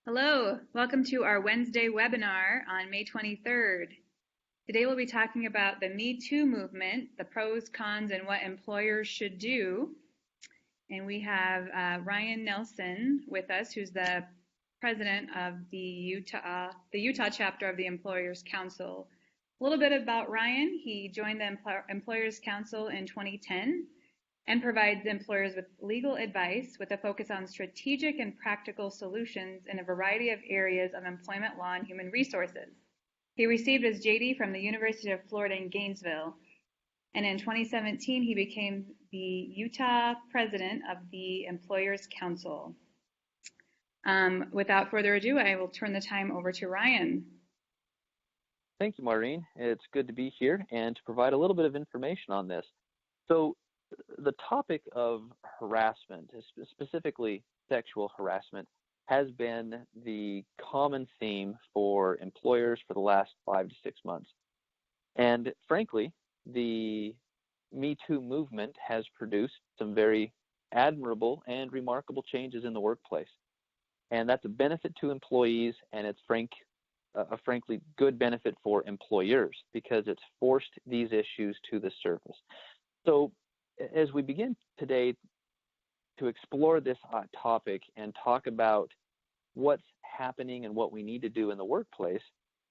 Hello, welcome to our Wednesday webinar on May 23rd. Today we'll be talking about the Me Too movement, the pros, cons, and what employers should do. And we have Ryan Nelson with us, who's the president of the Utah chapter of the Employers Council. A little bit about Ryan. He joined the Employers Council in 2010 and provides employers with legal advice with a focus on strategic and practical solutions in a variety of areas of employment law and human resources. He received his JD from the University of Florida in Gainesville, and in 2017 he became the Utah president of the Employers Council. Without further ado, I will turn the time over to Ryan. Thank you, Maureen. It's good to be here and to provide a little bit of information on this. So the topic of harassment, specifically sexual harassment, has been the common theme for employers for the last 5 to 6 months. And frankly, the Me Too movement has produced some very admirable and remarkable changes in the workplace. And that's a benefit to employees, and it's a frankly good benefit for employers because it's forced these issues to the surface. So as we begin today to explore this topic and talk about what's happening and what we need to do in the workplace,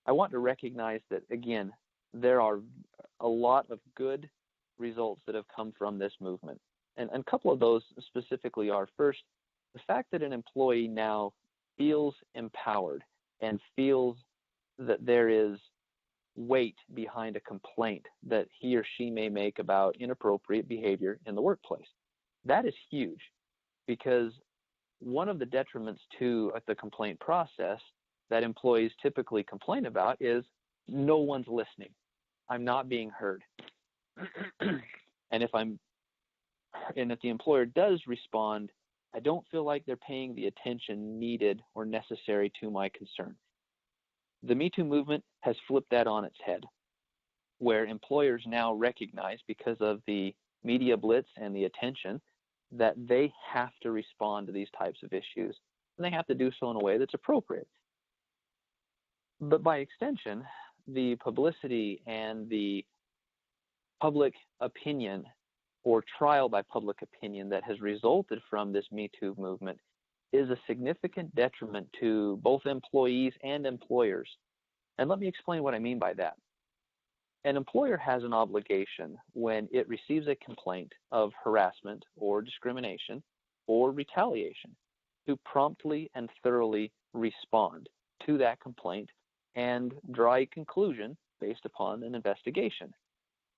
I want to recognize that, again, there are a lot of good results that have come from this movement. And a couple of those specifically are, first, the fact that an employee now feels empowered and feels that there is weight behind a complaint that he or she may make about inappropriate behavior in the workplace. That is huge because one of the detriments to the complaint process that employees typically complain about is no one's listening. I'm not being heard. and if the employer does respond, I don't feel like they're paying the attention needed or necessary to my concern. The Me Too movement has flipped that on its head, where employers now recognize, because of the media blitz and the attention, that they have to respond to these types of issues, and they have to do so in a way that's appropriate. But by extension, the publicity and the public opinion or trial by public opinion that has resulted from this Me Too movement is a significant detriment to both employees and employers. And let me explain what I mean by that. An employer has an obligation when it receives a complaint of harassment or discrimination or retaliation to promptly and thoroughly respond to that complaint and draw a conclusion based upon an investigation.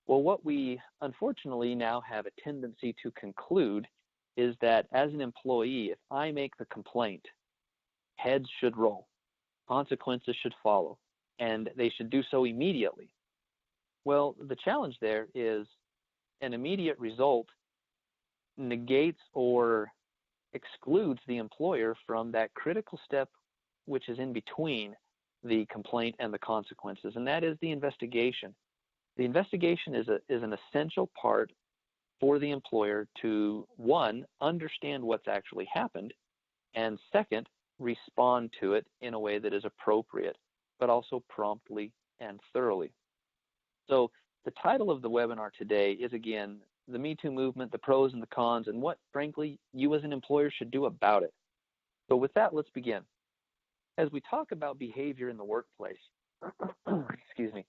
Well, what we unfortunately now have a tendency to conclude is that as an employee, if I make the complaint, heads should roll, consequences should follow, and they should do so immediately. Well, the challenge there is an immediate result negates or excludes the employer from that critical step which is in between the complaint and the consequences, and that is the investigation. The investigation is an essential part for the employer to, one, understand what's actually happened, and second, respond to it in a way that is appropriate, but also promptly and thoroughly. So the title of the webinar today is, again, the Me Too movement, the pros and the cons, and what, frankly, you as an employer should do about it. So with that, let's begin. As we talk about behavior in the workplace, excuse me,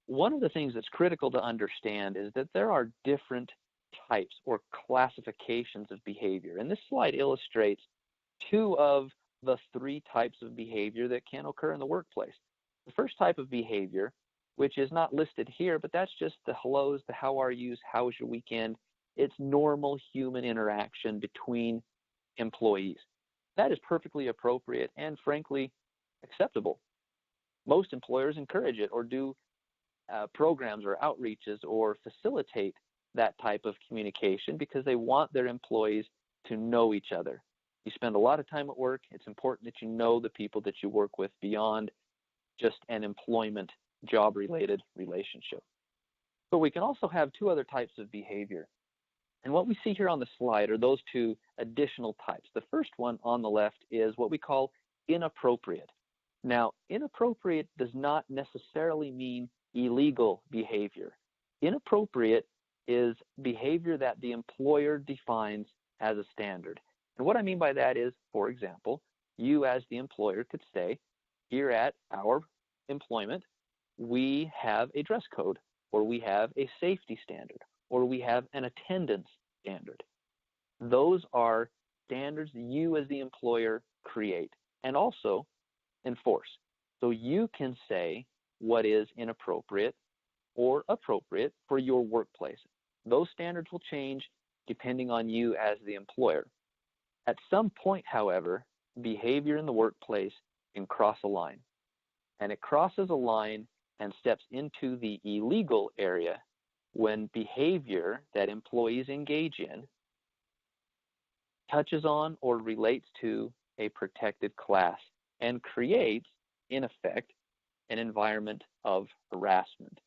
one of the things that's critical to understand is that there are different types or classifications of behavior. And this slide illustrates two of the three types of behavior that can occur in the workplace. The first type of behavior, which is not listed here, but that's just the hellos, the how are yous, how was your weekend. It's normal human interaction between employees. That is perfectly appropriate and frankly acceptable. Most employers encourage it or do programs or outreaches or facilitate that type of communication because they want their employees to know each other. You spend a lot of time at work. It's important that you know the people that you work with beyond just an employment, job-related relationship. But we can also have two other types of behavior. And what we see here on the slide are those two additional types. The first one on the left is what we call inappropriate. Now, inappropriate does not necessarily mean illegal behavior. Inappropriate is behavior that the employer defines as a standard. And what I mean by that is, for example, you as the employer could say, here at our employment, we have a dress code, or we have a safety standard, or we have an attendance standard. Those are standards that you as the employer create and also enforce. So you can say what is inappropriate or appropriate for your workplace. Those standards will change depending on you as the employer. At some point, however, behavior in the workplace can cross a line. And it crosses a line and steps into the illegal area when behavior that employees engage in touches on or relates to a protected class and creates, in effect, an environment of harassment.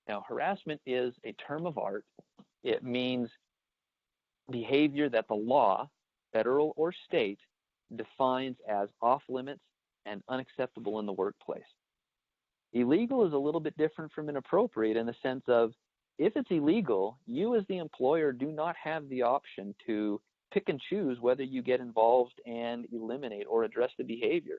Now, harassment is a term of art. It means behavior that the law, federal or state, defines as off limits and unacceptable in the workplace. Illegal is a little bit different from inappropriate in the sense of, if it's illegal, you as the employer do not have the option to pick and choose whether you get involved and eliminate or address the behavior.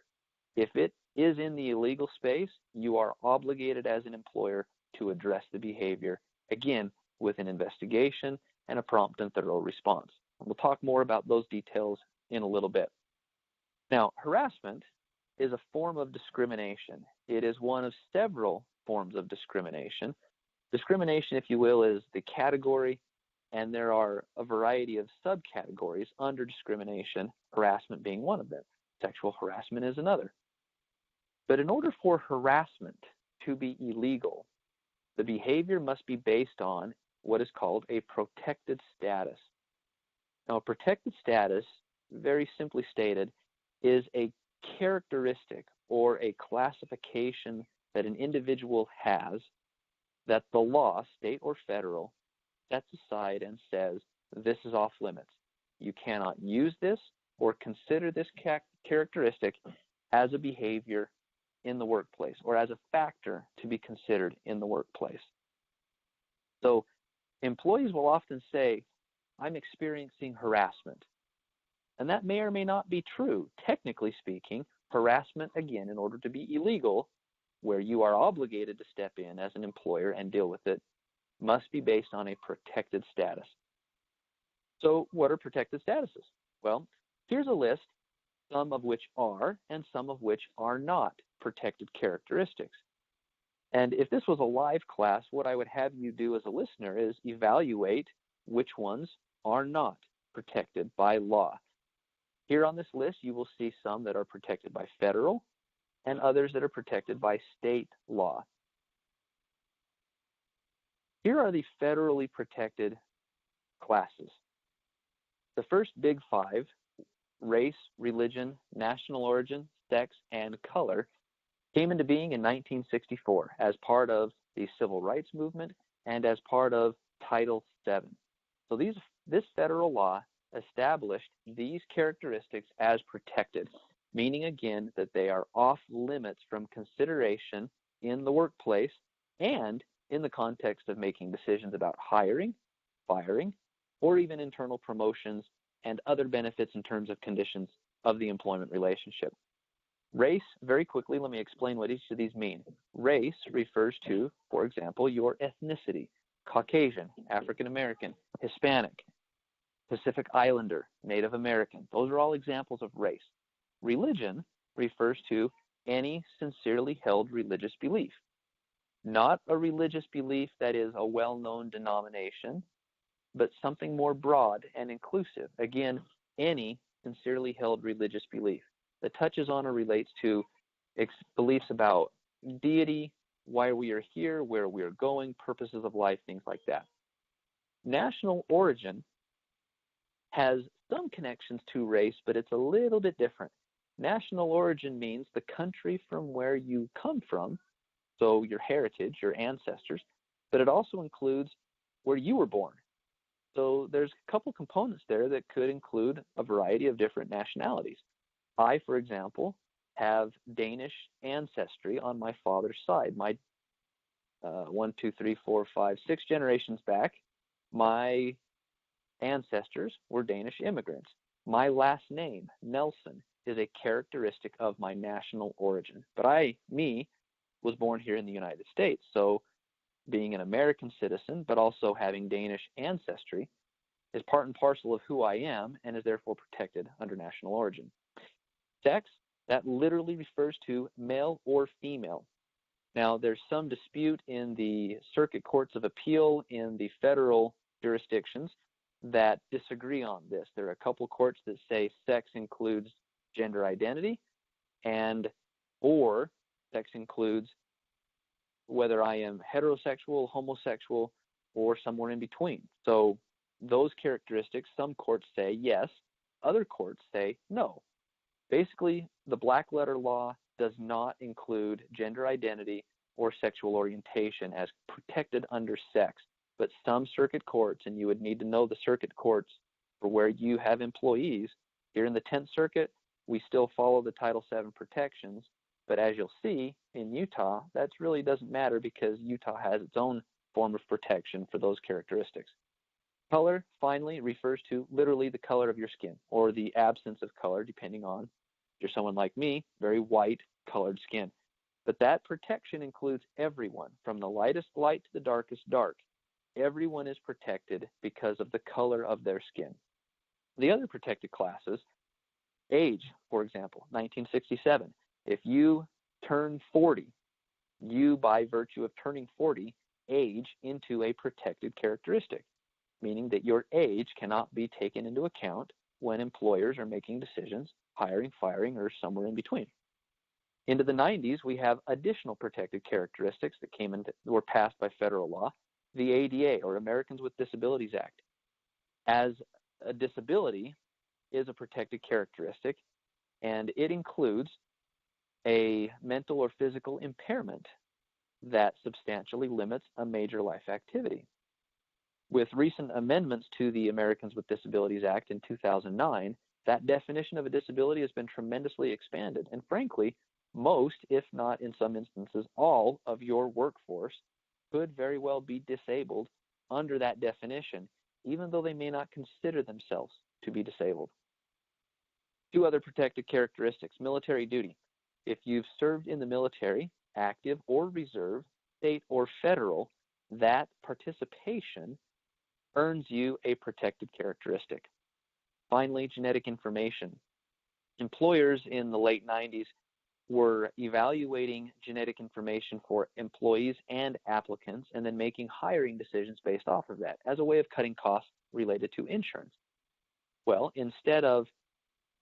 If it is in the illegal space, you are obligated as an employer to address the behavior, again, with an investigation and a prompt and thorough response. We'll talk more about those details in a little bit. Now, harassment is a form of discrimination. It is one of several forms of discrimination. Discrimination, if you will, is the category, and there are a variety of subcategories under discrimination, harassment being one of them. Sexual harassment is another. But in order for harassment to be illegal, the behavior must be based on what is called a protected status. Now, a protected status, very simply stated, is a characteristic or a classification that an individual has that the law, state or federal, sets aside and says, this is off limits. You cannot use this or consider this characteristic as a behavior in the workplace or as a factor to be considered in the workplace. So employees will often say, I'm experiencing harassment. And that may or may not be true. Technically speaking, harassment, again, in order to be illegal, where you are obligated to step in as an employer and deal with it, must be based on a protected status. So what are protected statuses? Well, here's a list, some of which are and some of which are not protected characteristics. And if this was a live class, what I would have you do as a listener is evaluate which ones are not protected by law. Here on this list, you will see some that are protected by federal and others that are protected by state law. Here are the federally protected classes. The first big five, race, religion, national origin, sex, and color, came into being in 1964 as part of the Civil Rights Movement and as part of Title VII. So this federal law established these characteristics as protected, meaning again that they are off limits from consideration in the workplace and in the context of making decisions about hiring, firing, or even internal promotions and other benefits in terms of conditions of the employment relationship. Race, very quickly, let me explain what each of these mean. Race refers to, for example, your ethnicity: Caucasian, African American, Hispanic, Pacific Islander, Native American. Those are all examples of race. Religion refers to any sincerely held religious belief. Not a religious belief that is a well-known denomination, but something more broad and inclusive. Again, any sincerely held religious belief that touches on or relates to beliefs about deity, why we are here, where we are going, purposes of life, things like that. National origin has some connections to race, but it's a little bit different. National origin means the country from where you come from, so your heritage, your ancestors, but it also includes where you were born. So there's a couple components there that could include a variety of different nationalities. I, for example, have Danish ancestry on my father's side. My 6 generations back, my ancestors were Danish immigrants. My last name, Nelson, is a characteristic of my national origin. But me, was born here in the United States. So being an American citizen, but also having Danish ancestry, is part and parcel of who I am and is therefore protected under national origin. Sex, that literally refers to male or female. Now, there's some dispute in the circuit courts of appeal in the federal jurisdictions that disagree on this. There are a couple courts that say sex includes gender identity or sex includes whether I am heterosexual, homosexual, or somewhere in between. So those characteristics, some courts say yes, other courts say no. Basically, the black letter law does not include gender identity or sexual orientation as protected under sex. But some circuit courts, and you would need to know the circuit courts for where you have employees. Here in the 10th Circuit, we still follow the Title VII protections. But as you'll see in Utah, that really doesn't matter because Utah has its own form of protection for those characteristics. Color, finally, refers to literally the color of your skin or the absence of color, depending on if you're someone like me, very white colored skin. But that protection includes everyone, from the lightest light to the darkest dark. Everyone is protected because of the color of their skin. The other protected classes, age, for example, 1967. If you turn 40, you, by virtue of turning 40, age into a protected characteristic, meaning that your age cannot be taken into account when employers are making decisions, hiring, firing, or somewhere in between. Into the 90s, we have additional protected characteristics that were passed by federal law. The ADA, or Americans with Disabilities Act, as a disability is a protected characteristic, and it includes a mental or physical impairment that substantially limits a major life activity. With recent amendments to the Americans with Disabilities Act in 2009, that definition of a disability has been tremendously expanded, and frankly, most, if not in some instances, all of your workforce could very well be disabled under that definition, even though they may not consider themselves to be disabled. Two other protected characteristics: military duty. If you've served in the military, active or reserve, state or federal, that participation earns you a protected characteristic. Finally, genetic information. Employers in the late 90s were evaluating genetic information for employees and applicants and then making hiring decisions based off of that as a way of cutting costs related to insurance. Well, instead of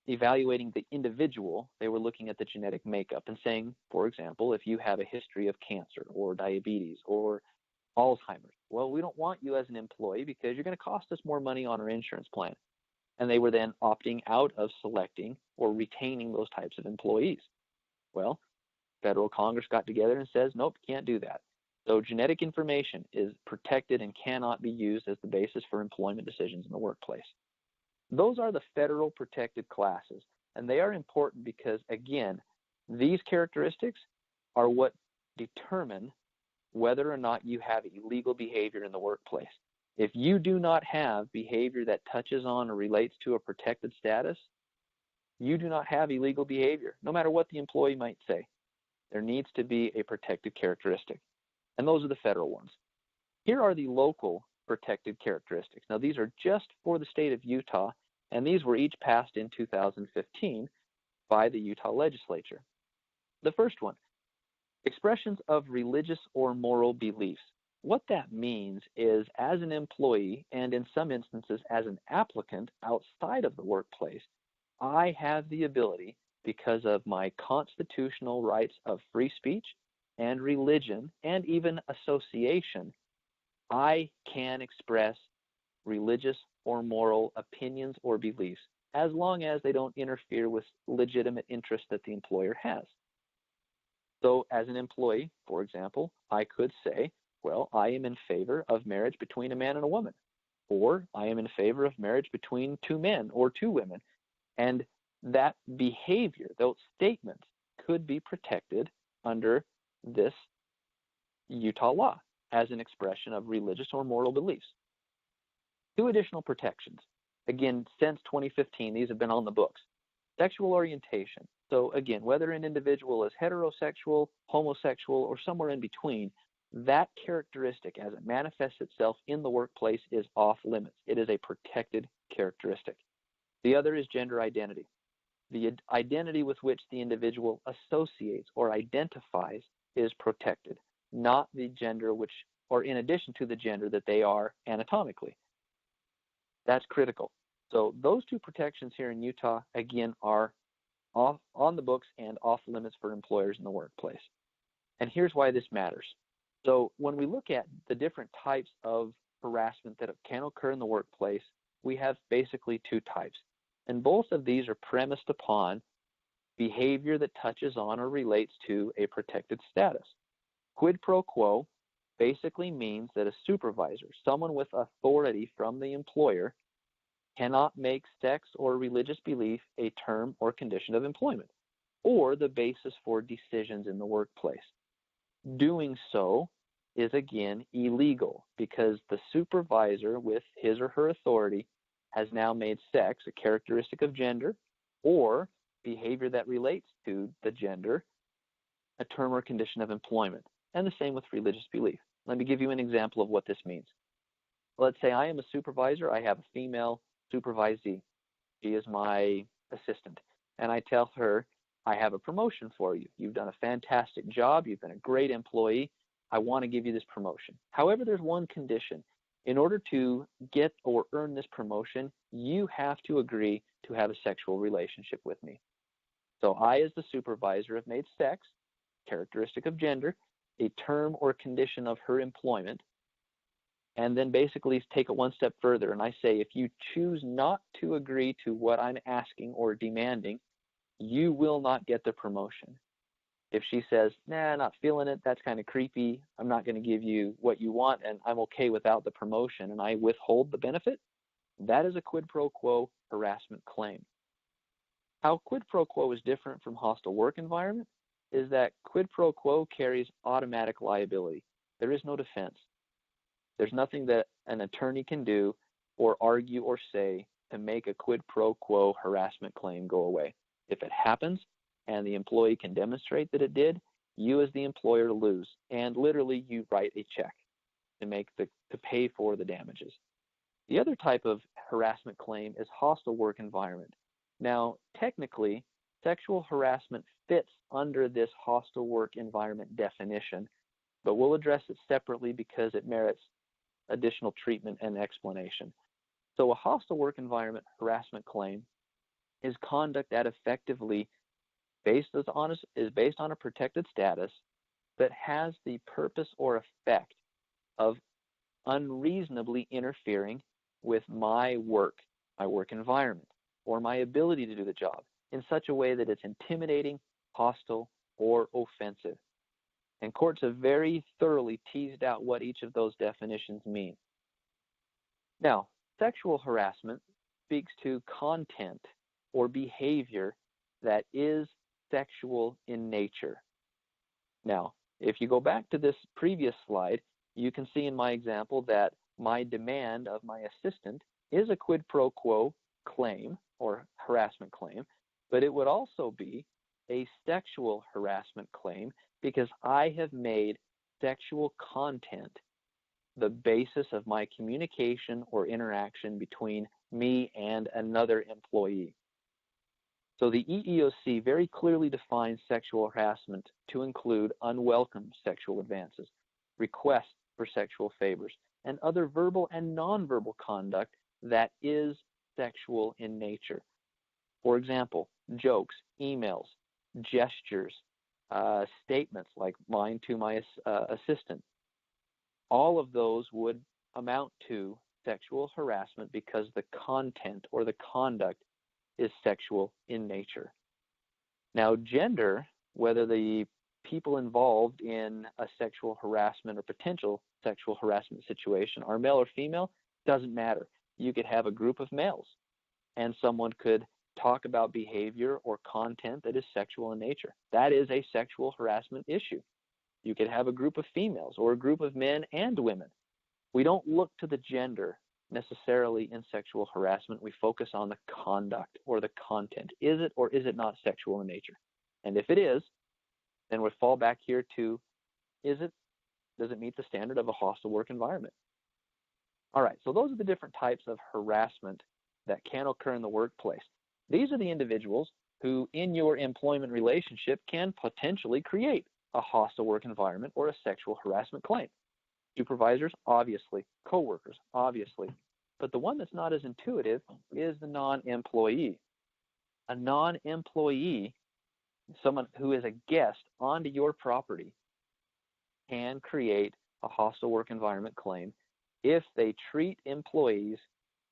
evaluating the individual, they were looking at the genetic makeup and saying, for example, if you have a history of cancer or diabetes or Alzheimer's, well, we don't want you as an employee because you're going to cost us more money on our insurance plan. And they were then opting out of selecting or retaining those types of employees. Well, federal Congress got together and says, nope, can't do that. So genetic information is protected and cannot be used as the basis for employment decisions in the workplace. Those are the federal protected classes, and they are important because, again, these characteristics are what determine whether or not you have illegal behavior in the workplace. If you do not have behavior that touches on or relates to a protected status, you do not have illegal behavior, no matter what the employee might say. There needs to be a protected characteristic, and those are the federal ones. Here are the local protected characteristics. Now, these are just for the state of Utah, and these were each passed in 2015 by the Utah legislature. The first one, expressions of religious or moral beliefs. What that means is, as an employee and in some instances as an applicant outside of the workplace, I have the ability, because of my constitutional rights of free speech and religion and even association, I can express religious or moral opinions or beliefs as long as they don't interfere with legitimate interests that the employer has. So as an employee, for example, I could say, well, I am in favor of marriage between a man and a woman, or I am in favor of marriage between two men or two women. And that behavior, those statements, could be protected under this Utah law as an expression of religious or moral beliefs. Two additional protections. Again, since 2015, these have been on the books. Sexual orientation. So again, whether an individual is heterosexual, homosexual, or somewhere in between, that characteristic as it manifests itself in the workplace is off limits. It is a protected characteristic. The other is gender identity. The identity with which the individual associates or identifies is protected, not the gender which, or in addition to the gender that they are anatomically. That's critical. So those two protections here in Utah, again, are off on the books and off limits for employers in the workplace. And here's why this matters. So when we look at the different types of harassment that can occur in the workplace, we have basically two types. And both of these are premised upon behavior that touches on or relates to a protected status. Quid pro quo basically means that a supervisor, someone with authority from the employer, cannot make sex or religious belief a term or condition of employment or the basis for decisions in the workplace. Doing so is again illegal because the supervisor with his or her authority has now made sex a characteristic of gender or behavior that relates to the gender a term or condition of employment, and the same with religious belief. Let me give you an example of what this means. Let's say I am a supervisor. I have a female supervisee. She is my assistant, and I tell her, I have a promotion for you. You've done a fantastic job. You've been a great employee. I want to give you this promotion. However, there's one condition. In order to get or earn this promotion, you have to agree to have a sexual relationship with me. So I, as the supervisor, have made sex, characteristic of gender, a term or condition of her employment, and then basically take it one step further. And I say, if you choose not to agree to what I'm asking or demanding, you will not get the promotion. If she says, nah, not feeling it, that's kind of creepy, I'm not going to give you what you want, and I'm okay without the promotion, and I withhold the benefit, that is a quid pro quo harassment claim. How quid pro quo is different from hostile work environment is that quid pro quo carries automatic liability. There is no defense. There's nothing that an attorney can do or argue or say to make a quid pro quo harassment claim go away. If it happens and the employee can demonstrate that it did, you as the employer lose, and literally you write a check to pay for the damages. The other type of harassment claim is hostile work environment. Now, technically, sexual harassment fits under this hostile work environment definition, but we'll address it separately because it merits additional treatment and explanation. So a hostile work environment harassment claim is conduct that effectively is based on a protected status that has the purpose or effect of unreasonably interfering with my work environment, or my ability to do the job in such a way that it's intimidating, hostile, or offensive. And courts have very thoroughly teased out what each of those definitions mean. Now, sexual harassment speaks to content or behavior that is sexual in nature. Now, if you go back to this previous slide, you can see in my example that my demand of my assistant is a quid pro quo claim or harassment claim, but it would also be a sexual harassment claim because I have made sexual content the basis of my communication or interaction between me and another employee. So the EEOC very clearly defines sexual harassment to include unwelcome sexual advances, requests for sexual favors, and other verbal and nonverbal conduct that is sexual in nature. For example, jokes, emails, gestures, statements like mine to my assistant. All of those would amount to sexual harassment because the content or the conduct is sexual in nature. Now, gender, whether the people involved in a sexual harassment or potential sexual harassment situation are male or female, doesn't matter. You could have a group of males and someone could talk about behavior or content that is sexual in nature. That is a sexual harassment issue. You could have a group of females or a group of men and women. We don't look to the gender necessarily in sexual harassment. We focus on the conduct or the content. Is it or is it not sexual in nature? And if it is, then we fall back here to, does it meet the standard of a hostile work environment? All right, so those are the different types of harassment that can occur in the workplace. These are the individuals who, in your employment relationship, can potentially create a hostile work environment or a sexual harassment claim. Supervisors, obviously. Coworkers, obviously. But the one that's not as intuitive is the non-employee. A non-employee, someone who is a guest onto your property, can create a hostile work environment claim if they treat employees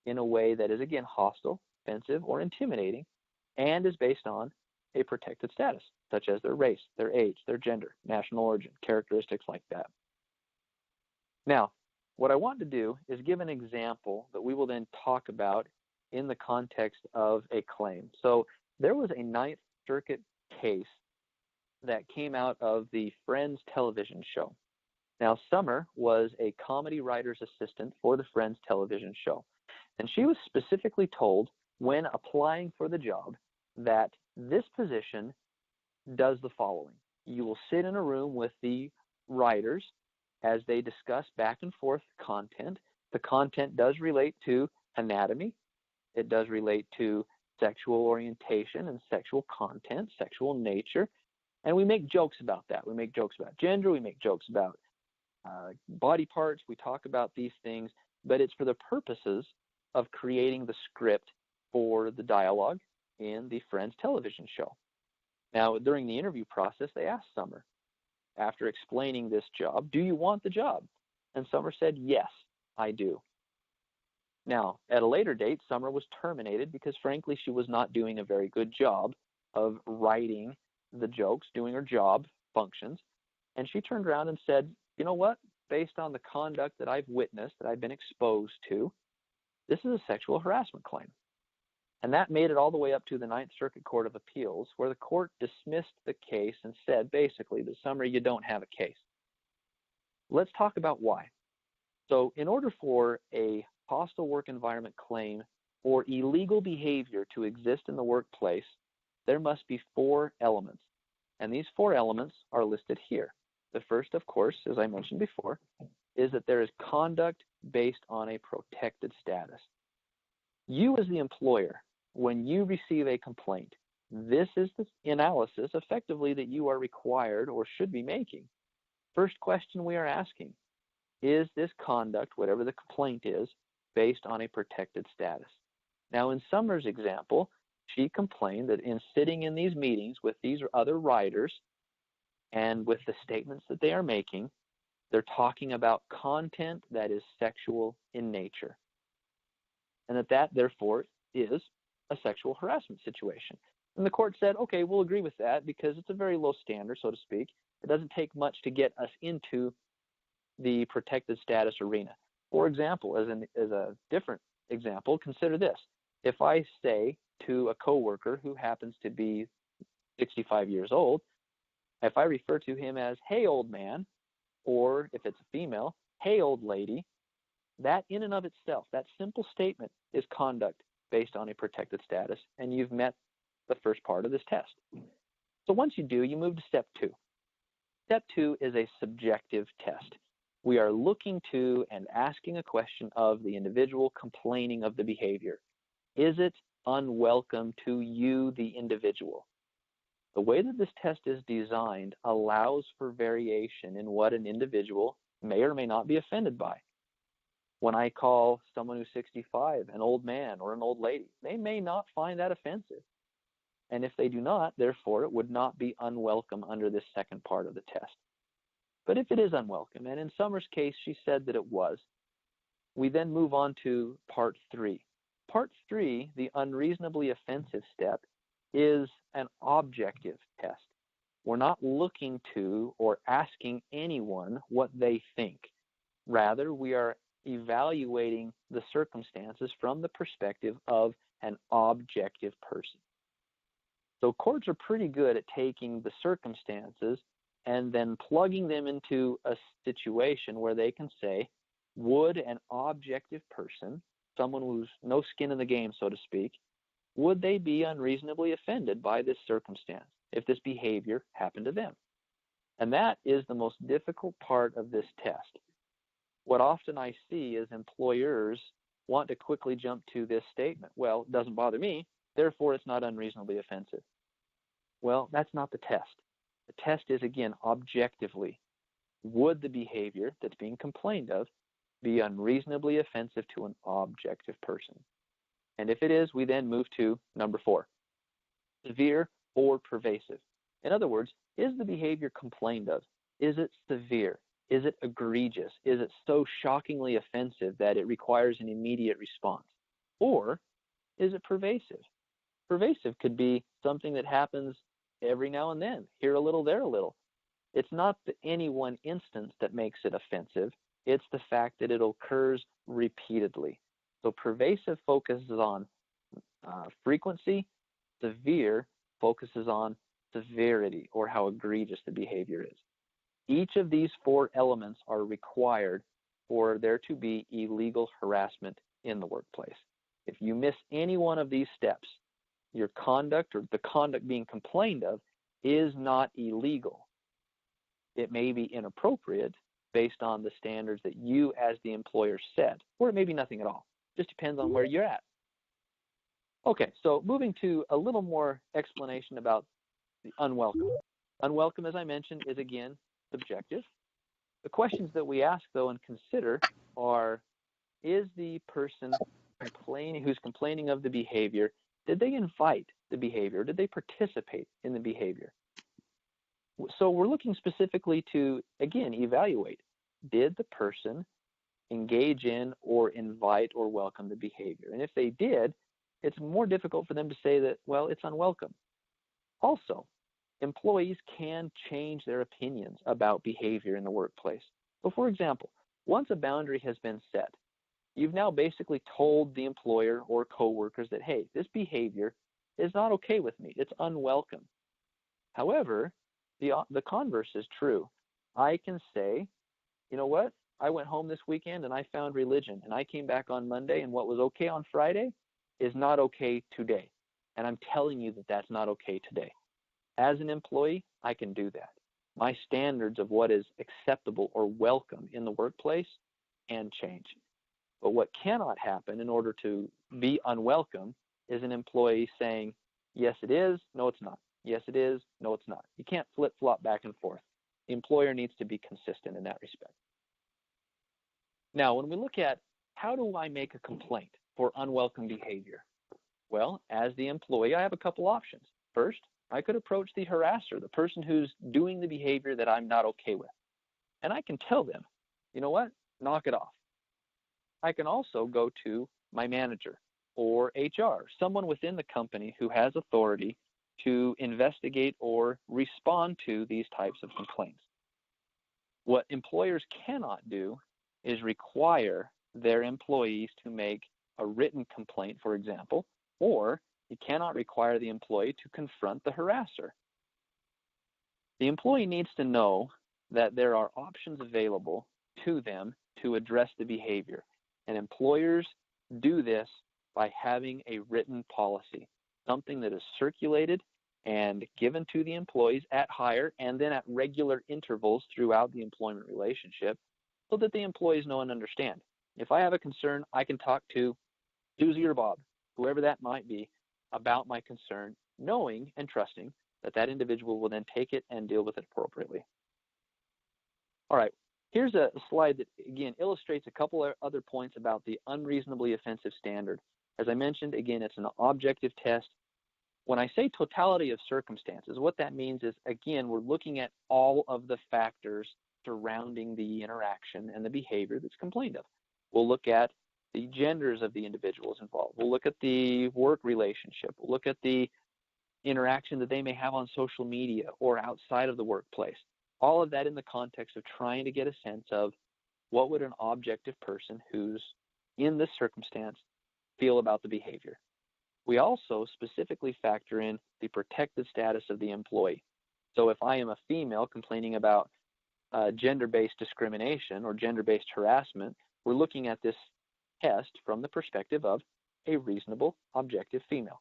in a way that is, again, hostile, offensive, or intimidating, and is based on a protected status, such as their race, their age, their gender, national origin, characteristics like that. Now, what I want to do is give an example that we will then talk about in the context of a claim. So there was a Ninth Circuit case that came out of the Friends television show. Now, Summer was a comedy writer's assistant for the Friends television show, and she was specifically told when applying for the job that this position does the following. You will sit in a room with the writers as they discuss back and forth content. The content does relate to anatomy. It does relate to sexual orientation and sexual content, sexual nature. And we make jokes about that. We make jokes about gender. We make jokes about body parts. We talk about these things, but it's for the purposes of creating the script for the dialogue in the Friends television show. Now, during the interview process, they asked Summer, after explaining this job, do you want the job? And Summer said, yes, I do. Now, at a later date, Summer was terminated because, frankly, she was not doing a very good job of writing the jokes, doing her job functions. And she turned around and said, you know what? Based on the conduct that I've witnessed, that I've been exposed to, this is a sexual harassment claim. And that made it all the way up to the Ninth Circuit Court of Appeals, where the court dismissed the case and said, basically, that Summer, you don't have a case. Let's talk about why. So in order for a hostile work environment claim or illegal behavior to exist in the workplace, there must be 4 elements. And these 4 elements are listed here. The first, of course, as I mentioned before, is that there is conduct based on a protected status. You as the employer, when you receive a complaint, this is the analysis effectively that you are required or should be making. First question we are asking, is this conduct, whatever the complaint is, based on a protected status? Now, in Summer's example, she complained that in sitting in these meetings with these other writers and with the statements that they are making, they're talking about content that is sexual in nature. And that therefore is a sexual harassment situation. And the court said, okay, we'll agree with that because it's a very low standard, so to speak. It doesn't take much to get us into the protected status arena. For example, as a different example, consider this. If I say to a coworker who happens to be 65 years old, if I refer to him as, hey, old man, or if it's a female, hey, old lady, that in and of itself, that simple statement is conduct based on a protected status, and you've met the first part of this test. So once you do, you move to step 2. Step 2 is a subjective test. We are looking to and asking a question of the individual complaining of the behavior. Is it unwelcome to you, the individual? The way that this test is designed allows for variation in what an individual may or may not be offended by. When I call someone who's 65 an old man or an old lady, they may not find that offensive. And if they do not, therefore, it would not be unwelcome under this second part of the test. But if it is unwelcome, and in Summer's case, she said that it was, we then move on to part 3. Part 3, the unreasonably offensive step, is an objective test. We're not looking to or asking anyone what they think. Rather, we are evaluating the circumstances from the perspective of an objective person. So courts are pretty good at taking the circumstances and then plugging them into a situation where they can say, would an objective person, someone who's no skin in the game, so to speak, would they be unreasonably offended by this circumstance if this behavior happened to them? And that is the most difficult part of this test. What often I see is employers want to quickly jump to this statement. Well, it doesn't bother me, therefore it's not unreasonably offensive. Well, that's not the test. The test is, again, objectively, would the behavior that's being complained of be unreasonably offensive to an objective person? And if it is, we then move to number 4, severe or pervasive. In other words, is the behavior complained of? Is it severe? Is it egregious? Is it so shockingly offensive that it requires an immediate response? Or is it pervasive? Pervasive could be something that happens every now and then, here a little, there a little. It's not any one instance that makes it offensive. It's the fact that it occurs repeatedly. So pervasive focuses on frequency. Severe focuses on severity, or how egregious the behavior is. Each of these 4 elements are required for there to be illegal harassment in the workplace. If you miss any one of these steps, your conduct, or the conduct being complained of, is not illegal. It may be inappropriate based on the standards that you as the employer set, or it may be nothing at all. Just depends on where you're at. Okay, so moving to a little more explanation about the unwelcome. Unwelcome, as I mentioned, is again subjective. The questions that we ask, though, and consider are, is the person who's complaining of the behavior, did they invite the behavior? Did they participate in the behavior? So we're looking specifically to, again, evaluate, did the person engage in or invite or welcome the behavior? And if they did, it's more difficult for them to say that, well, it's unwelcome. Also, employees can change their opinions about behavior in the workplace. So, for example, once a boundary has been set, you've now basically told the employer or coworkers that, hey, this behavior is not okay with me. It's unwelcome. However, the converse is true. I can say, you know what? I went home this weekend and I found religion, and I came back on Monday, and what was okay on Friday is not okay today. And I'm telling you that that's not okay today. As an employee, I can do that. My standards of what is acceptable or welcome in the workplace can change. But what cannot happen in order to be unwelcome is an employee saying, yes, it is, no, it's not. Yes, it is, no, it's not. You can't flip-flop back and forth. The employer needs to be consistent in that respect. Now, when we look at how do I make a complaint for unwelcome behavior? Well, as the employee, I have a couple options. First, I could approach the harasser, the person who's doing the behavior that I'm not okay with. And I can tell them, you know what, knock it off. I can also go to my manager or HR, someone within the company who has authority to investigate or respond to these types of complaints. What employers cannot do is require their employees to make a written complaint, for example, or you cannot require the employee to confront the harasser. The employee needs to know that there are options available to them to address the behavior, and employers do this by having a written policy, something that is circulated and given to the employees at hire and then at regular intervals throughout the employment relationship, so that the employees know and understand. If I have a concern, I can talk to Susie or Bob, whoever that might be, about my concern, knowing and trusting that that individual will then take it and deal with it appropriately. All right, here's a slide that, again, illustrates a couple of other points about the unreasonably offensive standard. As I mentioned, again, it's an objective test. When I say totality of circumstances, what that means is, again, we're looking at all of the factors surrounding the interaction and the behavior that's complained of. We'll look at the genders of the individuals involved. We'll look at the work relationship. We'll look at the interaction that they may have on social media or outside of the workplace. All of that in the context of trying to get a sense of, what would an objective person who's in this circumstance feel about the behavior? We also specifically factor in the protected status of the employee. So if I am a female complaining about gender-based discrimination or gender-based harassment, we're looking at this test from the perspective of a reasonable, objective female.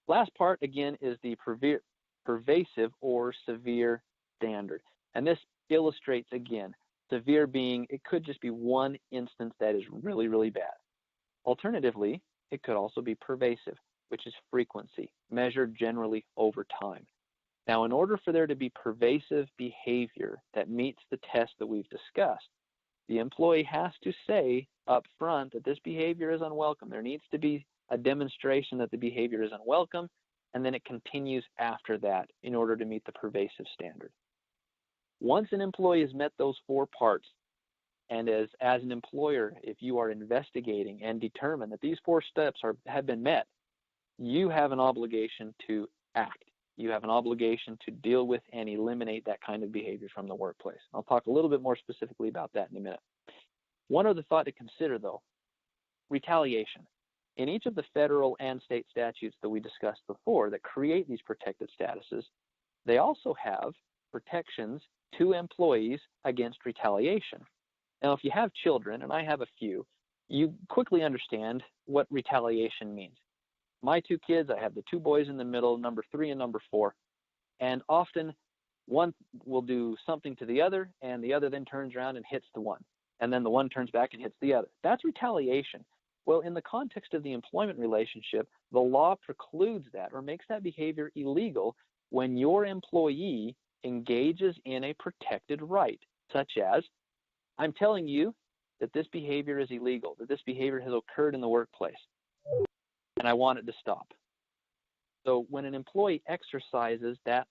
Last part, again, is the pervasive or severe standard. And this illustrates, again, severe being, it could just be one instance that is really, really bad. Alternatively, it could also be pervasive, which is frequency, measured generally over time. Now, in order for there to be pervasive behavior that meets the test that we've discussed, the employee has to say up front that this behavior is unwelcome. There needs to be a demonstration that the behavior is unwelcome, and then it continues after that in order to meet the pervasive standard. Once an employee has met those 4 parts, and as an employer, if you are investigating and determine that these 4 steps have been met, you have an obligation to act. You have an obligation to deal with and eliminate that kind of behavior from the workplace. I'll talk a little bit more specifically about that in a minute. One other thought to consider, though, retaliation. In each of the federal and state statutes that we discussed before that create these protected statuses, they also have protections to employees against retaliation. Now, if you have children, and I have a few, you quickly understand what retaliation means. My 2 kids, I have the 2 boys in the middle, number 3 and number 4, and often one will do something to the other, and the other then turns around and hits the one, and then the one turns back and hits the other. That's retaliation. Well, in the context of the employment relationship, the law precludes that or makes that behavior illegal when your employee engages in a protected right, such as, I'm telling you that this behavior is illegal, that this behavior has occurred in the workplace, and I want it to stop. So when an employee exercises that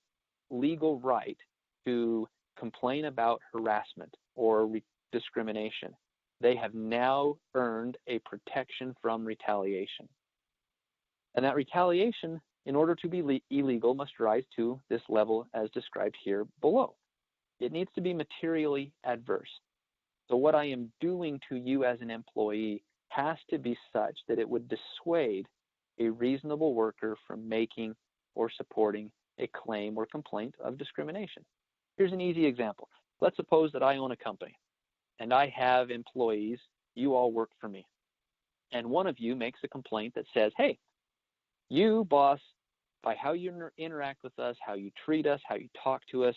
legal right to complain about harassment or discrimination, they have now earned a protection from retaliation. And that retaliation, in order to be illegal, must rise to this level as described here below. It needs to be materially adverse. So what I am doing to you as an employee has to be such that it would dissuade a reasonable worker from making or supporting a claim or complaint of discrimination. Here's an easy example. Let's suppose that I own a company and I have employees, you all work for me, and one of you makes a complaint that says, hey, you, boss, by how you interact with us, how you treat us, how you talk to us,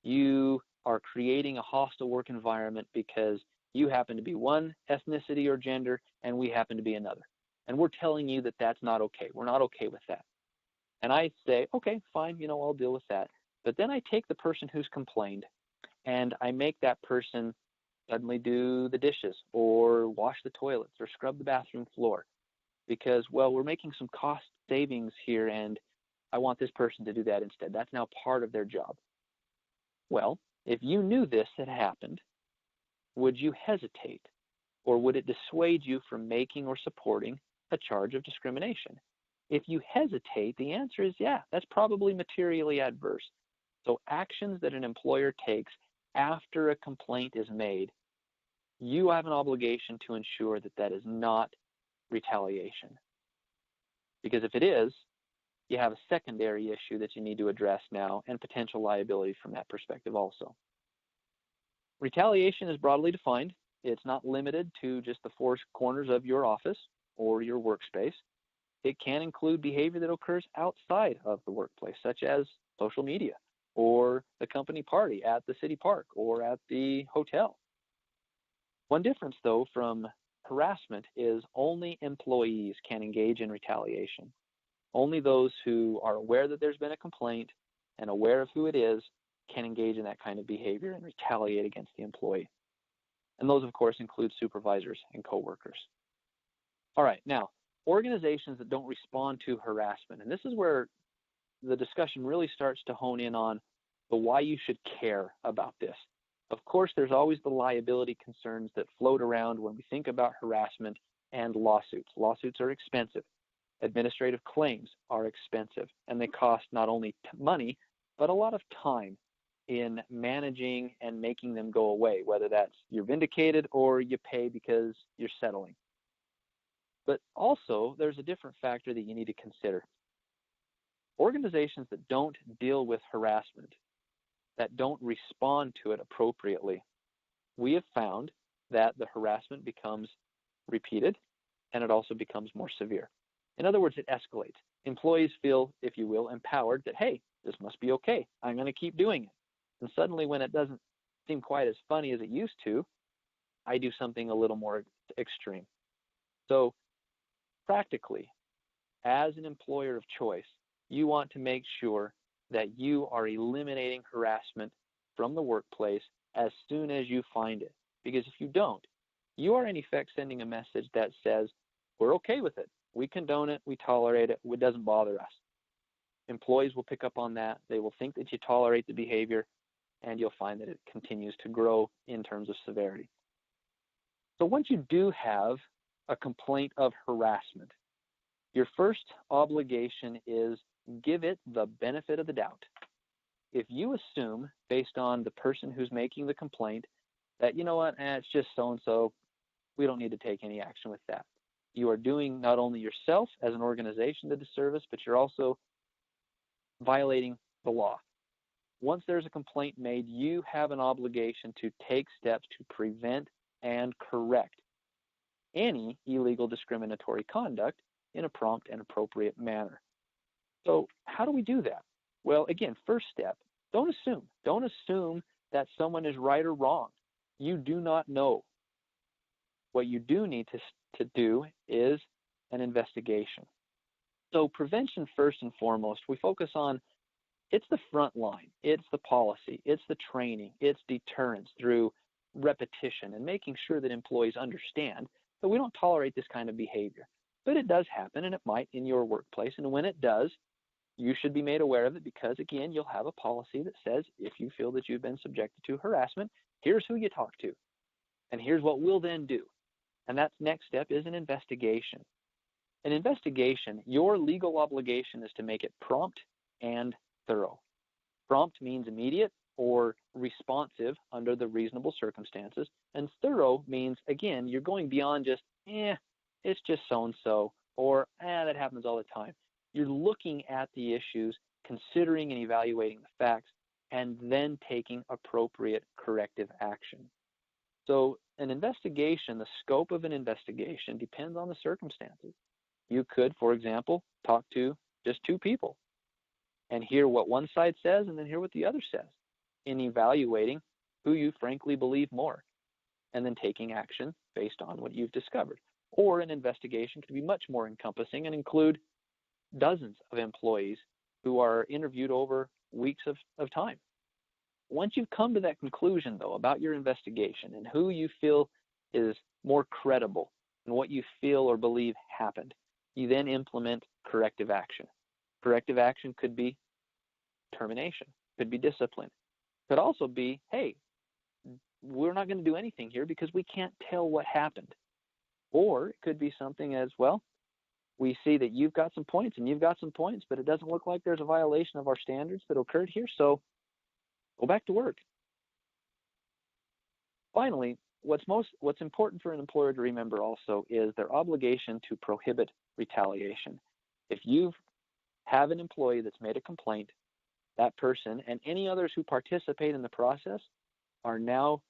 you are creating a hostile work environment because you happen to be one ethnicity or gender and we happen to be another. And we're telling you that that's not okay. We're not okay with that. And I say, okay, fine, I'll deal with that. But then I take the person who's complained and I make that person suddenly do the dishes or wash the toilets or scrub the bathroom floor because, well, we're making some cost savings here and I want this person to do that instead. That's now part of their job. Well, if you knew this had happened, would you hesitate or would it dissuade you from making or supporting a charge of discrimination? If you hesitate, the answer is yeah, that's probably materially adverse. So actions that an employer takes after a complaint is made, you have an obligation to ensure that that is not retaliation. Because if it is, you have a secondary issue that you need to address now and potential liability from that perspective also. Retaliation is broadly defined. It's not limited to just the 4 corners of your office or your workspace. It can include behavior that occurs outside of the workplace, such as social media or the company party at the city park or at the hotel. One difference, though, from harassment is only employees can engage in retaliation. Only those who are aware that there's been a complaint and aware of who it is can engage in that kind of behavior and retaliate against the employee. And those, of course, include supervisors and coworkers. All right, now, organizations that don't respond to harassment, and this is where the discussion really starts to hone in on the why you should care about this. Of course, there's always the liability concerns that float around when we think about harassment and lawsuits. Lawsuits are expensive. Administrative claims are expensive, and they cost not only money, but a lot of time. in managing and making them go away, whether that's you're vindicated or you pay because you're settling. But also, there's a different factor that you need to consider. Organizations that don't deal with harassment, that don't respond to it appropriately, we have found that the harassment becomes repeated and it also becomes more severe. In other words, it escalates. Employees feel, if you will, empowered that, hey, this must be okay. I'm going to keep doing it. And suddenly when it doesn't seem quite as funny as it used to, I do something a little more extreme. So practically, as an employer of choice, you want to make sure that you are eliminating harassment from the workplace as soon as you find it. Because if you don't, you are in effect sending a message that says, we're okay with it. We condone it. We tolerate it. It doesn't bother us. Employees will pick up on that. They will think that you tolerate the behavior, and you'll find that it continues to grow in terms of severity. So once you do have a complaint of harassment, your first obligation is give it the benefit of the doubt. If you assume, based on the person who's making the complaint, that, you know what, it's just so-and-so, we don't need to take any action with that. You are doing not only yourself as an organization a disservice, but you're also violating the law. Once there's a complaint made, you have an obligation to take steps to prevent and correct any illegal discriminatory conduct in a prompt and appropriate manner. So how do we do that? Well, again, first step, don't assume. Don't assume that someone is right or wrong. You do not know. What you do need to do is an investigation. So prevention first and foremost, we focus on, it's the front line, it's the policy, it's the training, it's deterrence through repetition and making sure that employees understand that we don't tolerate this kind of behavior. But it does happen, and it might in your workplace, and when it does, you should be made aware of it because, again, you'll have a policy that says if you feel that you've been subjected to harassment, here's who you talk to, and here's what we'll then do. And that next step is an investigation. An investigation, your legal obligation is to make it prompt and thorough. Prompt means immediate or responsive under the reasonable circumstances, and thorough means, again, you're going beyond just, it's just so-and-so, or that happens all the time. You're looking at the issues, considering and evaluating the facts, and then taking appropriate corrective action. So an investigation, the scope of an investigation depends on the circumstances. You could, for example, talk to just two people and hear what one side says and then hear what the other says in evaluating who you frankly believe more and then taking action based on what you've discovered. Or an investigation could be much more encompassing and include dozens of employees who are interviewed over weeks of time. Once you've come to that conclusion, though, about your investigation and who you feel is more credible and what you feel or believe happened, you then implement corrective action. Corrective action could be termination, could be discipline, could also be, hey, we're not going to do anything here because we can't tell what happened. Or it could be something as, well, we see that you've got some points and you've got some points, but it doesn't look like there's a violation of our standards that occurred here, so go back to work. Finally, what's important for an employer to remember also is their obligation to prohibit retaliation. If you have an employee that's made a complaint, that person and any others who participate in the process are now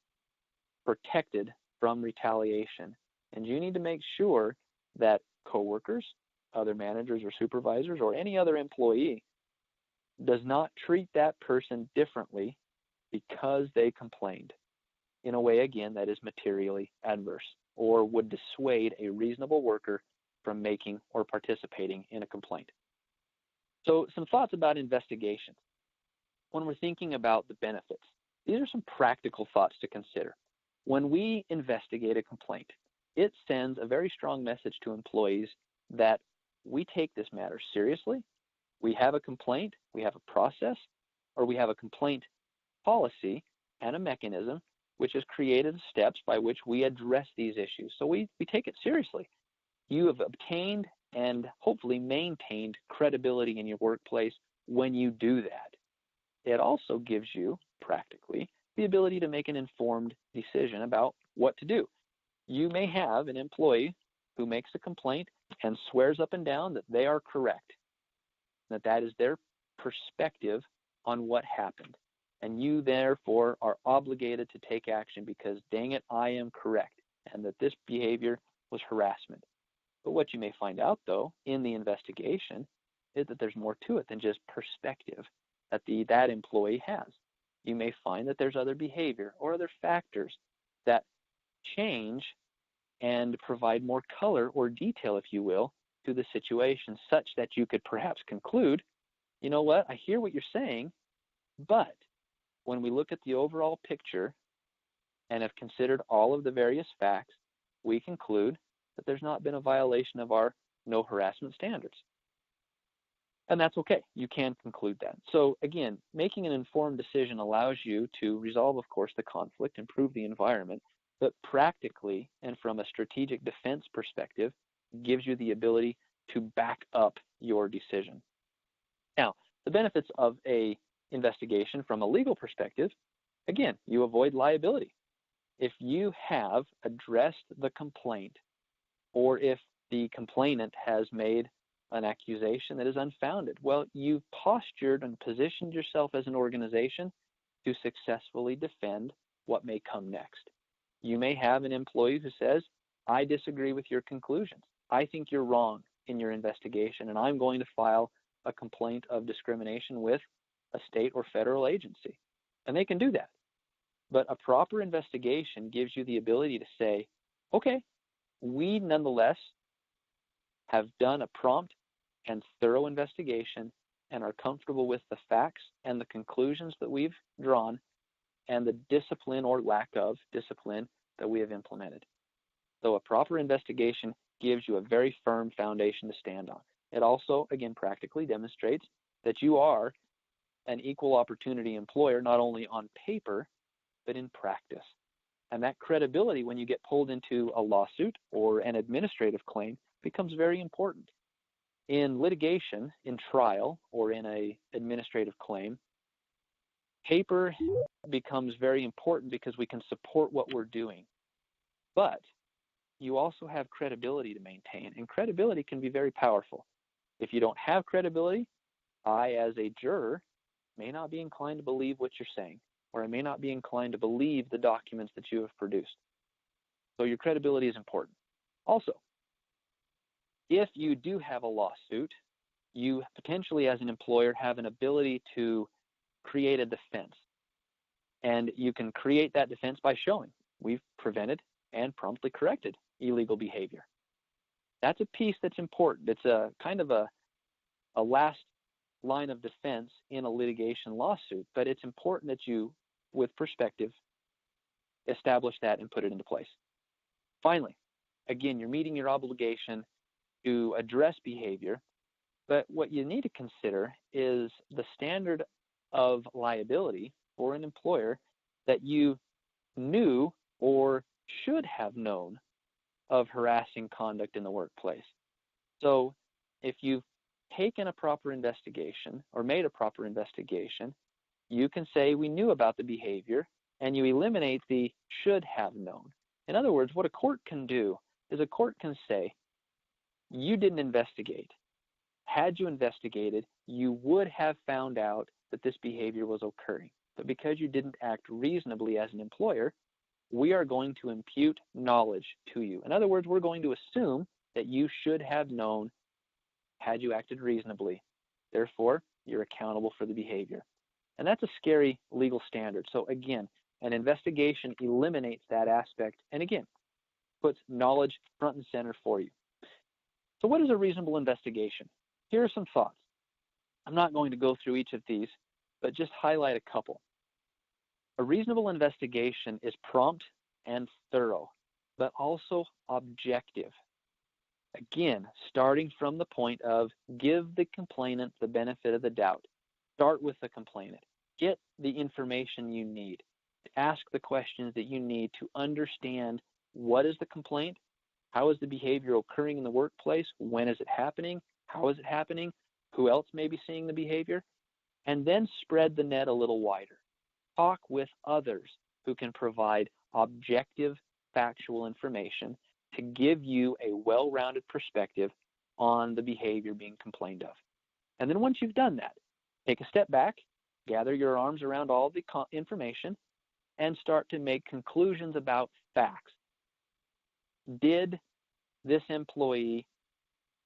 protected from retaliation. And you need to make sure that coworkers, other managers or supervisors, or any other employee does not treat that person differently because they complained in a way, again, that is materially adverse or would dissuade a reasonable worker from making or participating in a complaint. So some thoughts about investigations. When we're thinking about the benefits, these are some practical thoughts to consider. When we investigate a complaint, it sends a very strong message to employees that we take this matter seriously. We have a complaint, we have a process, or we have a complaint policy and a mechanism which has created steps by which we address these issues. So we take it seriously. You have obtained and hopefully maintained credibility in your workplace when you do that. It also gives you practically the ability to make an informed decision about what to do. You may have an employee who makes a complaint and swears up and down that they are correct, that is their perspective on what happened. And you therefore are obligated to take action because, dang it, I am correct, and that this behavior was harassment. But what you may find out, though, in the investigation is that there's more to it than just perspective that that employee has. You may find that there's other behavior or other factors that change and provide more color or detail, if you will, to the situation, such that you could perhaps conclude, you know what, I hear what you're saying, but when we look at the overall picture and have considered all of the various facts, we conclude that there's not been a violation of our no harassment standards. And that's okay. You can conclude that. So again, making an informed decision allows you to resolve, of course, the conflict, improve the environment, but practically and from a strategic defense perspective, gives you the ability to back up your decision. Now, the benefits of a investigation from a legal perspective, again, you avoid liability. If you have addressed the complaint, or if the complainant has made an accusation that is unfounded, well, you've postured and positioned yourself as an organization to successfully defend what may come next. You may have an employee who says, I disagree with your conclusions. I think you're wrong in your investigation, and I'm going to file a complaint of discrimination with a state or federal agency. And they can do that. But a proper investigation gives you the ability to say, okay, we nonetheless have done a prompt and thorough investigation and are comfortable with the facts and the conclusions that we've drawn and the discipline or lack of discipline that we have implemented. So a proper investigation gives you a very firm foundation to stand on. It also, again, practically demonstrates that you are an equal opportunity employer, not only on paper, but in practice. And that credibility, when you get pulled into a lawsuit or an administrative claim, becomes very important. In litigation, in trial, or in an administrative claim, paper becomes very important because we can support what we're doing. But you also have credibility to maintain, and credibility can be very powerful. If you don't have credibility, I, as a juror, may not be inclined to believe what you're saying, or I may not be inclined to believe the documents that you have produced. So your credibility is important. Also, if you do have a lawsuit, you potentially, as an employer, have an ability to create a defense. And you can create that defense by showing we've prevented and promptly corrected illegal behavior. That's a piece that's important. It's a kind of a last line of defense in a litigation lawsuit, but it's important that you, with perspective, establish that and put it into place. Finally, again, you're meeting your obligation to address behavior, but what you need to consider is the standard of liability for an employer that you knew or should have known of harassing conduct in the workplace. So if you've taken a proper investigation or made a proper investigation, you can say we knew about the behavior and you eliminate the should have known. In other words, what a court can do is a court can say, you didn't investigate. Had you investigated, you would have found out that this behavior was occurring. But because you didn't act reasonably as an employer, we are going to impute knowledge to you. In other words, we're going to assume that you should have known had you acted reasonably. Therefore, you're accountable for the behavior. And that's a scary legal standard. So again, an investigation eliminates that aspect and again, puts knowledge front and center for you. So what is a reasonable investigation? Here are some thoughts. I'm not going to go through each of these, but just highlight a couple. A reasonable investigation is prompt and thorough, but also objective. Again, starting from the point of give the complainant the benefit of the doubt. Start with the complainant. Get the information you need. Ask the questions that you need to understand what is the complaint, how is the behavior occurring in the workplace, when is it happening, how is it happening, who else may be seeing the behavior, and then spread the net a little wider. Talk with others who can provide objective, factual information to give you a well-rounded perspective on the behavior being complained of. And then once you've done that, take a step back, gather your arms around all the information, and start to make conclusions about facts. Did this employee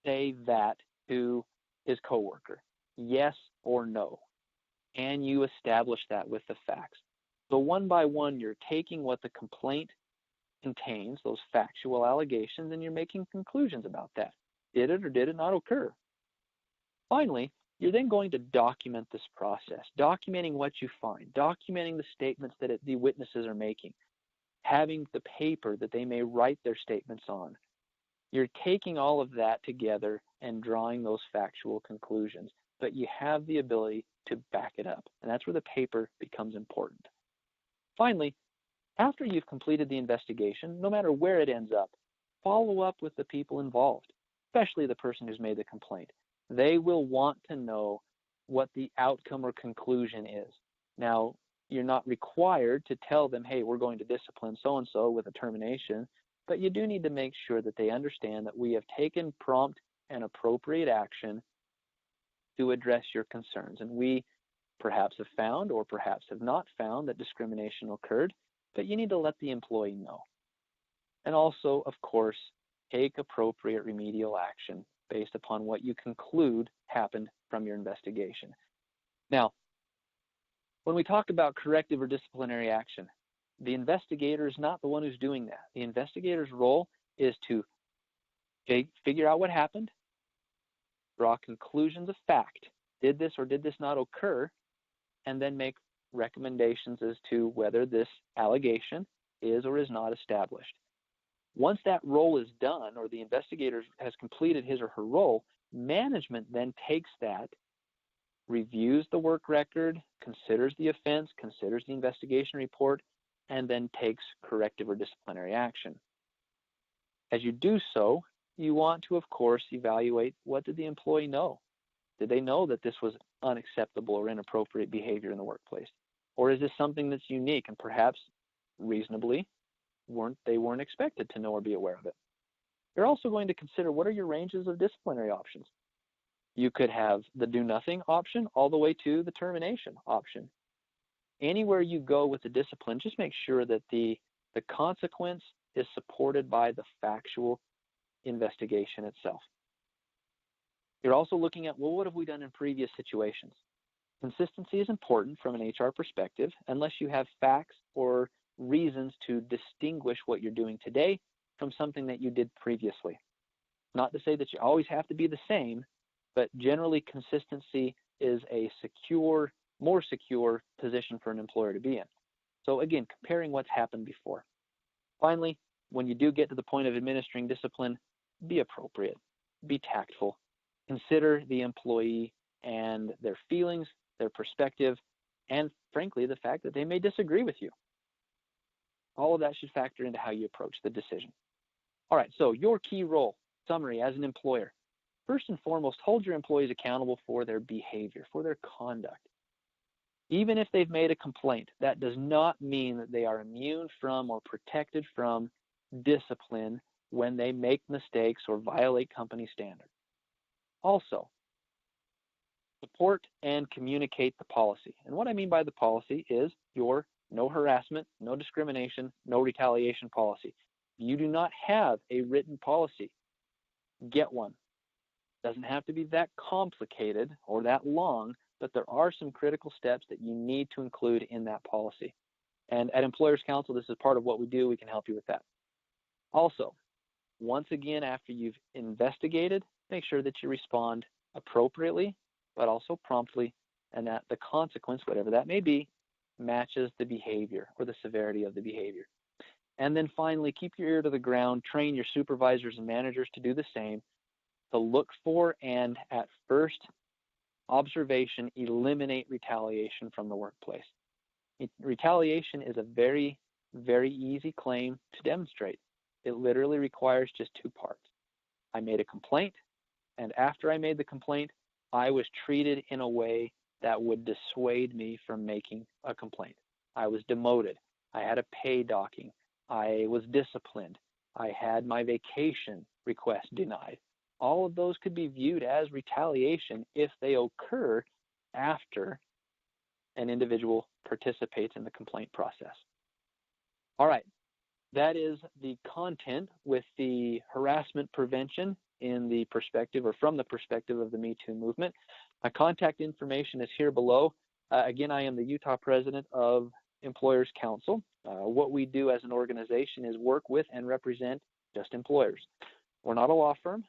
say that to his coworker? Yes or no? And you establish that with the facts. So one by one, you're taking what the complaint contains, those factual allegations, and you're making conclusions about that. Did it or did it not occur? Finally, you're then going to document this process, documenting what you find, documenting the statements that the witnesses are making, having the paper that they may write their statements on. You're taking all of that together and drawing those factual conclusions, but you have the ability to back it up, and that's where the paper becomes important. Finally, after you've completed the investigation, no matter where it ends up, follow up with the people involved, especially the person who's made the complaint. They will want to know what the outcome or conclusion is. Now, you're not required to tell them, hey, we're going to discipline so-and-so with a termination, but you do need to make sure that they understand that we have taken prompt and appropriate action to address your concerns. And we perhaps have found or perhaps have not found that discrimination occurred, but you need to let the employee know. And also, of course, take appropriate remedial action based upon what you conclude happened from your investigation. Now, when we talk about corrective or disciplinary action, the investigator is not the one who's doing that. The investigator's role is to figure out what happened, draw conclusions of fact. Did this or did this not occur? And then make recommendations as to whether this allegation is or is not established. Once that role is done, or the investigator has completed his or her role, management then takes that, reviews the work record, considers the offense, considers the investigation report, and then takes corrective or disciplinary action. As you do so, you want to, of course, evaluate what did the employee know? Did they know that this was unacceptable or inappropriate behavior in the workplace? Or is this something that's unique and perhaps reasonably they weren't expected to know or be aware of it? You're also going to consider what are your ranges of disciplinary options. You could have the do nothing option all the way to the termination option. Anywhere you go with the discipline, just make sure that the consequence is supported by the factual investigation itself. You're also looking at, well, what have we done in previous situations? Consistency is important from an HR perspective unless you have facts or reasons to distinguish what you're doing today from something that you did previously. Not to say that you always have to be the same, but generally consistency is a more secure position for an employer to be in. So again, comparing what's happened before. Finally, when you do get to the point of administering discipline, be appropriate, be tactful. Consider the employee and their feelings, their perspective, and frankly, the fact that they may disagree with you. All of that should factor into how you approach the decision. All right, so your key role, summary as an employer. First and foremost, hold your employees accountable for their behavior, for their conduct. Even if they've made a complaint, that does not mean that they are immune from or protected from discipline when they make mistakes or violate company standards. Also, support and communicate the policy. And what I mean by the policy is your no harassment, no discrimination, no retaliation policy. You do not have a written policy. Get one. It doesn't have to be that complicated or that long, but there are some critical steps that you need to include in that policy. And at Employers Council, this is part of what we do. We can help you with that. Also, once again, after you've investigated, make sure that you respond appropriately, but also promptly, and that the consequence, whatever that may be, matches the behavior or the severity of the behavior. And then finally, keep your ear to the ground, train your supervisors and managers to do the same, to look for and at first observation, eliminate retaliation from the workplace. Retaliation is a very, very easy claim to demonstrate. It literally requires just two parts. I made a complaint, and after I made the complaint, I was treated in a way that would dissuade me from making a complaint. I was demoted. I had a pay docking. I was disciplined. I had my vacation request denied. All of those could be viewed as retaliation if they occur after an individual participates in the complaint process. All right, that is the content with the harassment prevention in the perspective or from the perspective of the Me Too movement. My contact information is here below. Again, I am the Utah president of Employers Council. What we do as an organization is work with and represent just employers. We're not a law firm,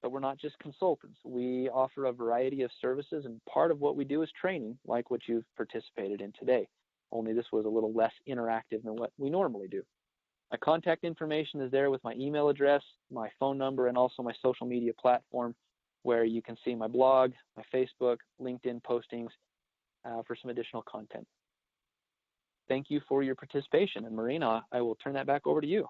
but we're not just consultants. We offer a variety of services, and part of what we do is training, like what you've participated in today. Only this was a little less interactive than what we normally do. My contact information is there with my email address, my phone number, and also my social media platform, where you can see my blog, my Facebook, LinkedIn postings for some additional content. Thank you for your participation. And Marina, I will turn that back over to you.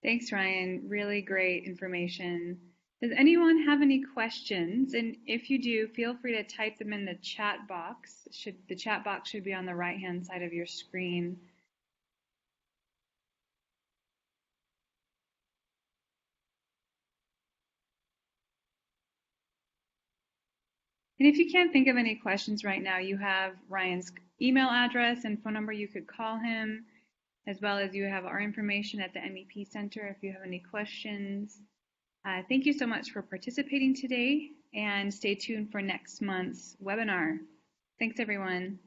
Thanks, Ryan. Really great information. Does anyone have any questions? And if you do, feel free to type them in the chat box. The chat box should be on the right-hand side of your screen. And if you can't think of any questions right now, you have Ryan's email address and phone number. You could call him, as well as you have our information at the MEP Center if you have any questions. Thank you so much for participating today, and stay tuned for next month's webinar. Thanks, everyone.